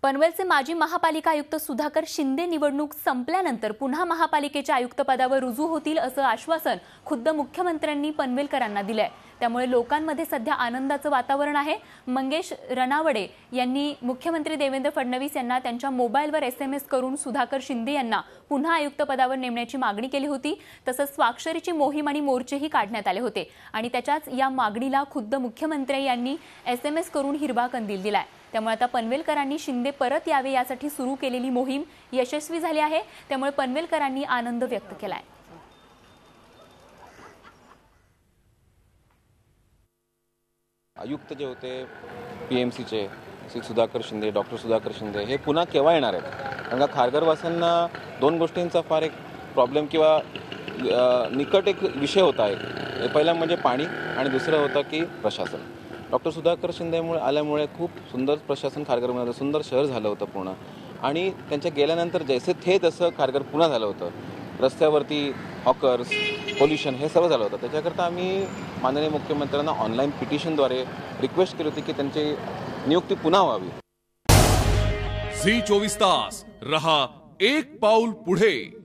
पनवेलचे माजी महापालिका आयुक्त सुधाकर शिंदे निवडणूक संपल्यानंतर पुन्हा महापालिकेच्या आयुक्तपदावर रुजू होतील असं आश्वासन खुद्द मुख्यमंत्र्यांनी पनवेलकरांना दिलंय। त्यामुळे लोकांमध्ये सध्या आनंदाचं वातावरण आहे। मंगेश रनावडे यांनी मुख्यमंत्री देवेंद्र फडणवीस यांना त्यांच्या मोबाईलवर SMS करून सुधाकर शिंदे यांना पुन्हा आयुक्तपदावर नेमण्याची मागणी केली होती। तसंच स्वाक्षरीची मोहीम आणि मोर्चेही काढण्यात आले होते आणि त्याच्याच या मागणीला खुद्द मुख्यमंत्री यांनी SMS करून हिरवा कंदील दिलाय। त्यामुळे आता पनवेलकरांनी शिंदे परत यावे यासाठी सुरू केलेली मोहीम यशस्वी झाली आहे। त्यामुळे पनवेलकरांनी आनंद व्यक्त केलाय। आयुक्त जे होते PMCचे श्री सुधाकर शिंदे, डॉक्टर सुधाकर शिंदे हे पुन्हा केव्हा येणार आहेत? कारण का खारघरवासियांना दोन गोष्टींचा फार एक प्रॉब्लेम किंवा निकट एक विषय होता आहे। पहिला म्हणजे पाणी आणि दुसरं होतं की प्रशासन। डॉक्टर सुधाकर शिंदेमुळे आल्यामुळे खूप सुंदर प्रशासन खारघरमध्ये सुंदर शहर झालं होतं पूर्ण, आणि त्यांच्या गेल्यानंतर जैसे थे तसं खारघर पुन्हा झालं होतं। रस्त्यावरती हॉकर्स, पोल्युशन हे सर्व झालं होतं। त्याच्याकरता आम्ही माननीय मुख्यमंत्र्यांना ऑनलाईन पिटिशनद्वारे रिक्वेस्ट केली होती की त्यांची नियुक्ती पुन्हा व्हावी। झी 24 तास रहा एक पाऊल पुढे।